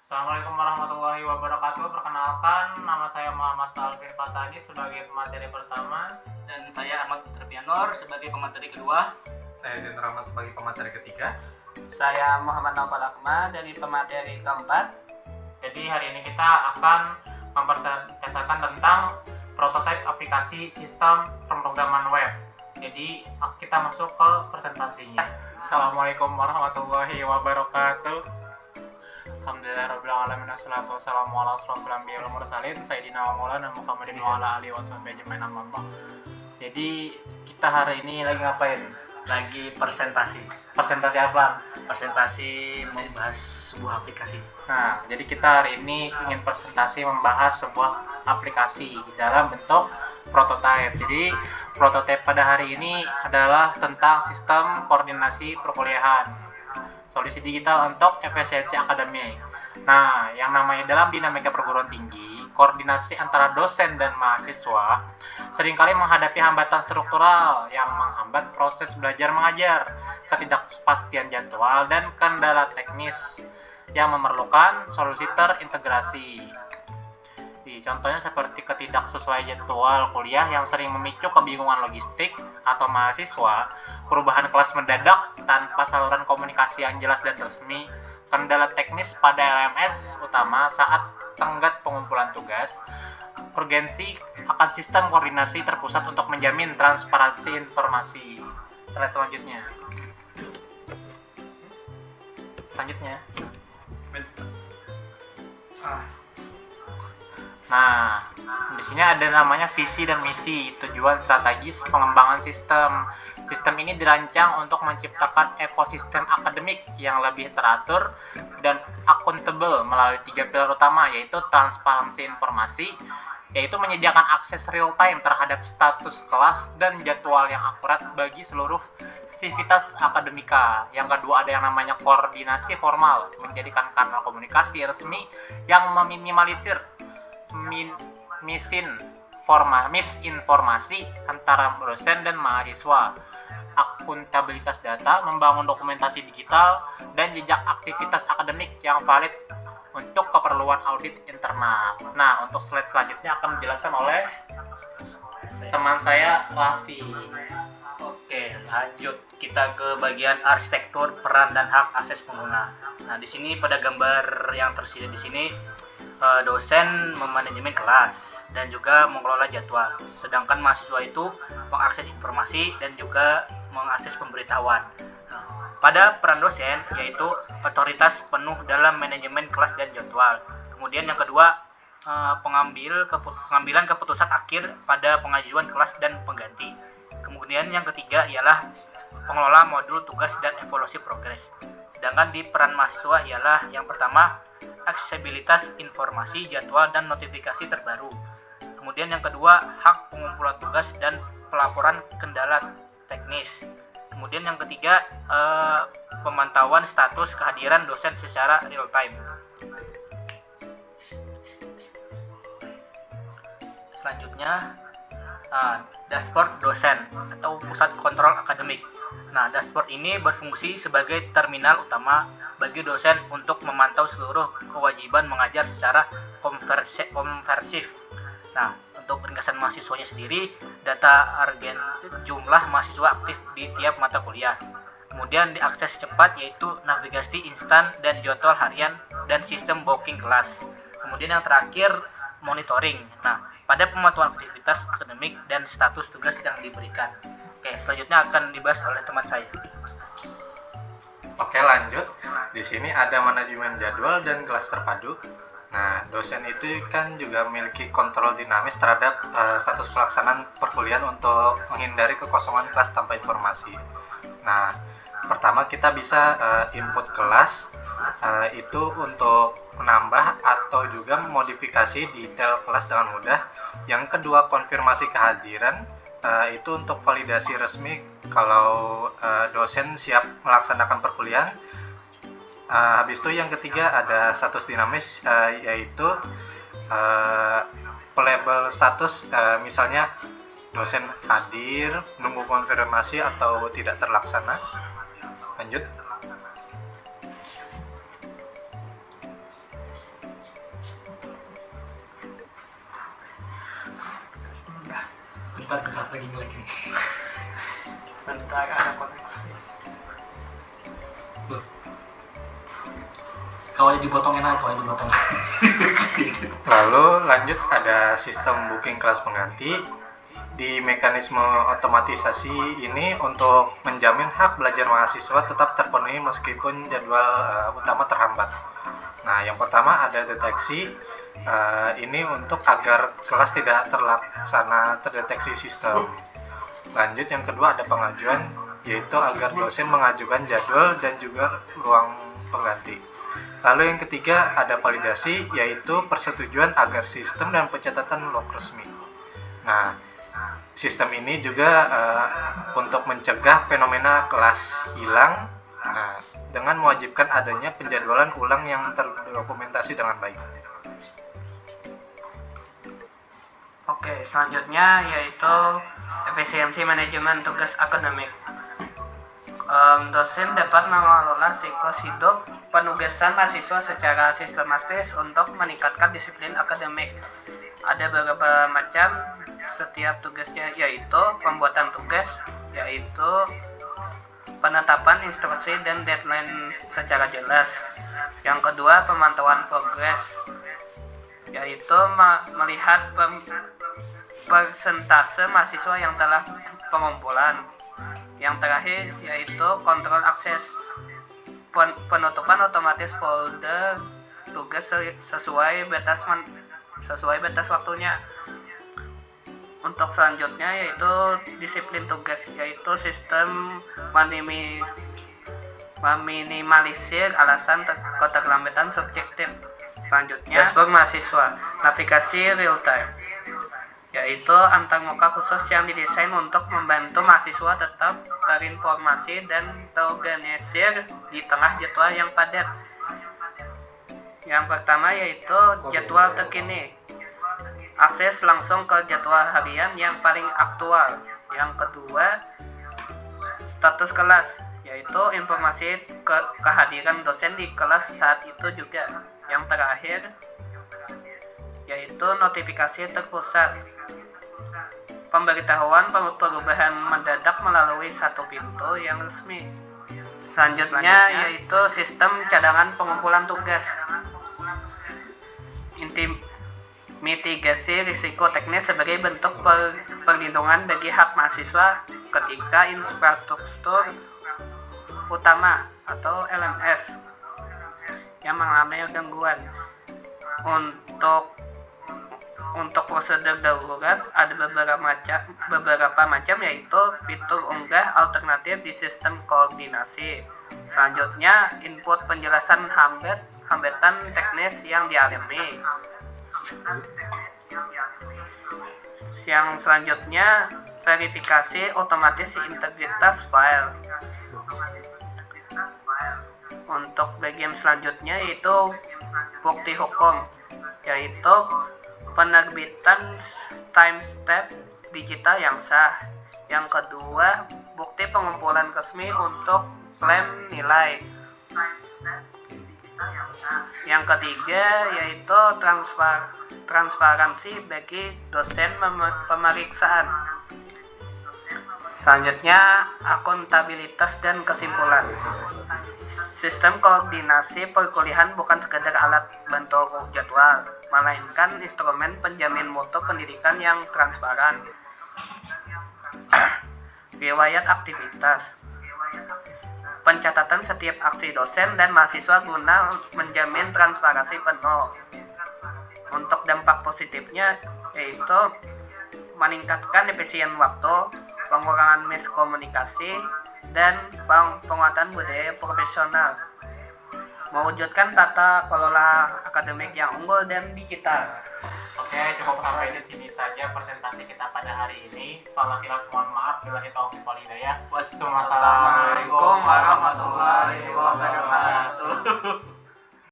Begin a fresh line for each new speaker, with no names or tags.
Assalamualaikum warahmatullahi wabarakatuh. Perkenalkan, nama saya Muhammad Alvin Fatani sebagai pemateri pertama.
Dan saya Ahmad Putra Pianor sebagai pemateri kedua.
Saya Zain Rahman sebagai pemateri ketiga.
Saya Muhammad Naufal Akmal dari pemateri keempat.
Jadi hari ini kita akan mempresentasikan tentang prototipe aplikasi sistem pemrograman web. Jadi kita masuk ke presentasinya. Assalamualaikum warahmatullahi wabarakatuh. Alhamdulillahirabbil alamin wassalatu wassalamu ala asrofil anbiya'i wal mursalin sayyidina wa maulana Muhammadin wa ala alihi washabbihi ajmain amma ba'd. Jadi kita hari ini lagi ngapain?
Lagi presentasi.
Presentasi apa?
Presentasi membahas sebuah aplikasi.
Nah, jadi kita hari ini ingin presentasi membahas sebuah aplikasi dalam bentuk prototipe. Jadi prototipe pada hari ini adalah tentang sistem koordinasi perkuliahan, solusi digital untuk efisiensi akademik. Nah, yang namanya dalam dinamika perguruan tinggi, koordinasi antara dosen dan mahasiswa seringkali menghadapi hambatan struktural yang menghambat proses belajar mengajar, ketidakpastian jadwal, dan kendala teknis yang memerlukan solusi terintegrasi. Contohnya seperti ketidaksesuaian jadwal kuliah yang sering memicu kebingungan logistik atau mahasiswa, perubahan kelas mendadak tanpa saluran komunikasi yang jelas dan resmi, kendala teknis pada LMS utama saat tenggat pengumpulan tugas, urgensi akan sistem koordinasi terpusat untuk menjamin transparansi informasi. Slide selanjutnya. Nah, di sini ada namanya visi dan misi, tujuan strategis pengembangan sistem. Sistem ini dirancang untuk menciptakan ekosistem akademik yang lebih teratur dan akuntabel melalui 3 pilar utama, yaitu transparansi informasi, yaitu menyediakan akses real time terhadap status kelas dan jadwal yang akurat bagi seluruh sivitas akademika. Yang kedua ada yang namanya koordinasi formal, menjadikan kanal komunikasi resmi yang meminimalisir misinformasi antara dosen dan mahasiswa. Akuntabilitas data, membangun dokumentasi digital dan jejak aktivitas akademik yang valid untuk keperluan audit internal. Nah, untuk slide selanjutnya akan dijelaskan oleh teman saya Raffi.
Oke, lanjut kita ke bagian arsitektur, peran dan hak akses pengguna. Nah, di sini pada gambar yang tersedia di sini dosen memanajemen kelas dan juga mengelola jadwal, sedangkan mahasiswa itu mengakses informasi dan juga mengakses pemberitahuan. Pada peran dosen yaitu otoritas penuh dalam manajemen kelas dan jadwal. Kemudian yang kedua pengambilan keputusan akhir pada pengajuan kelas dan pengganti. Kemudian yang ketiga ialah pengelola modul tugas dan evaluasi progres. Sedangkan di peran mahasiswa ialah yang pertama aksesibilitas informasi, jadwal, dan notifikasi terbaru. Kemudian yang kedua, hak pengumpulan tugas dan pelaporan kendala teknis. Kemudian yang ketiga, pemantauan status kehadiran dosen secara real time. Selanjutnya, dashboard dosen atau pusat kontrol akademik. Nah, dashboard ini berfungsi sebagai terminal utama bagi dosen untuk memantau seluruh kewajiban mengajar secara konversif. Nah, untuk ringkasan mahasiswanya sendiri, data argen jumlah mahasiswa aktif di tiap mata kuliah. Kemudian diakses cepat yaitu navigasi instan dan jadwal harian dan sistem booking kelas. Kemudian yang terakhir monitoring. Nah, pada pemantauan aktivitas akademik dan status tugas yang diberikan. Oke, selanjutnya akan dibahas oleh teman saya.
Oke, lanjut. Di sini ada manajemen jadwal dan kelas terpadu. Nah, dosen itu kan juga memiliki kontrol dinamis terhadap status pelaksanaan perkuliahan untuk menghindari kekosongan kelas tanpa informasi. Nah, pertama kita bisa input kelas itu untuk menambah atau juga memodifikasi detail kelas dengan mudah. Yang kedua, konfirmasi kehadiran itu untuk validasi resmi kalau dosen siap melaksanakan perkuliahan. Habis itu yang ketiga ada status dinamis, yaitu pelabel status, misalnya dosen hadir, nunggu konfirmasi atau tidak terlaksana. Lanjut.
bentar lagi nge-lag nih.
Bentar ada koneksi.
Loh. Kau aja dipotongin aja, kau aja dipotong.
Lalu lanjut ada sistem booking kelas pengganti. Di mekanisme otomatisasi ini untuk menjamin hak belajar mahasiswa tetap terpenuhi meskipun jadwal utama terhambat. Nah, yang pertama ada deteksi. Ini untuk agar kelas tidak terdeteksi sistem. Lanjut yang kedua ada pengajuan, yaitu agar dosen mengajukan jadwal dan juga ruang pengganti. Lalu yang ketiga ada validasi, yaitu persetujuan agar sistem dan pencatatan log resmi. Nah, sistem ini juga untuk mencegah fenomena kelas hilang, dengan mewajibkan adanya penjadwalan ulang yang terdokumentasi dengan baik.
Oke, selanjutnya yaitu efisiensi manajemen tugas akademik. Dosen dapat mengelola siklus hidup penugasan mahasiswa secara sistematis untuk meningkatkan disiplin akademik. Ada beberapa macam setiap tugasnya, yaitu pembuatan tugas, yaitu penetapan instruksi dan deadline secara jelas. Yang kedua, pemantauan progres, yaitu melihat persentase mahasiswa yang telah pengumpulan. Yang terakhir yaitu kontrol akses, penutupan otomatis folder tugas sesuai batas waktunya. Untuk selanjutnya yaitu disiplin tugas, yaitu sistem meminimalisir alasan keterlambatan subjektif. Selanjutnya dashboard mahasiswa, navigasi real time, yaitu antarmuka khusus yang didesain untuk membantu mahasiswa tetap terinformasi dan terorganisir di tengah jadwal yang padat. Yang pertama yaitu jadwal terkini, akses langsung ke jadwal harian yang paling aktual. Yang kedua, status kelas, yaitu informasi kehadiran dosen di kelas saat itu juga. Yang terakhir yaitu notifikasi terpusat, pemberitahuan perubahan mendadak melalui satu pintu yang resmi. Selanjutnya yaitu sistem cadangan pengumpulan tugas, mitigasi risiko teknis sebagai bentuk perlindungan bagi hak mahasiswa ketika infrastruktur utama atau LMS yang mengalami gangguan. Untuk prosedur darurat ada beberapa macam, yaitu fitur unggah alternatif di sistem koordinasi. Selanjutnya input penjelasan hambatan teknis yang dialami. Yang selanjutnya verifikasi otomatis integritas file. Untuk bagian selanjutnya yaitu bukti hukum, yaitu penerbitan timestamp digital yang sah. Yang kedua, bukti pengumpulan resmi untuk klaim nilai. Yang ketiga yaitu transparansi bagi dosen pemeriksaan. Selanjutnya, akuntabilitas dan kesimpulan. Sistem koordinasi perkuliahan bukan sekedar alat bantu jadwal, melainkan instrumen penjamin mutu pendidikan yang transparan. Riwayat aktivitas, pencatatan setiap aksi dosen dan mahasiswa guna menjamin transparansi penuh. Untuk dampak positifnya yaitu meningkatkan efisien waktu, pengurangan miskomunikasi, dan penguatan budaya profesional, mewujudkan tata kelola akademik yang unggul dan digital.
Oke, cukup sampai di sini saja presentasi kita pada hari ini. Selamat hilaf, mohon maaf bila kita wal hidayah. Wassalamualaikum warahmatullahi wabarakatuh.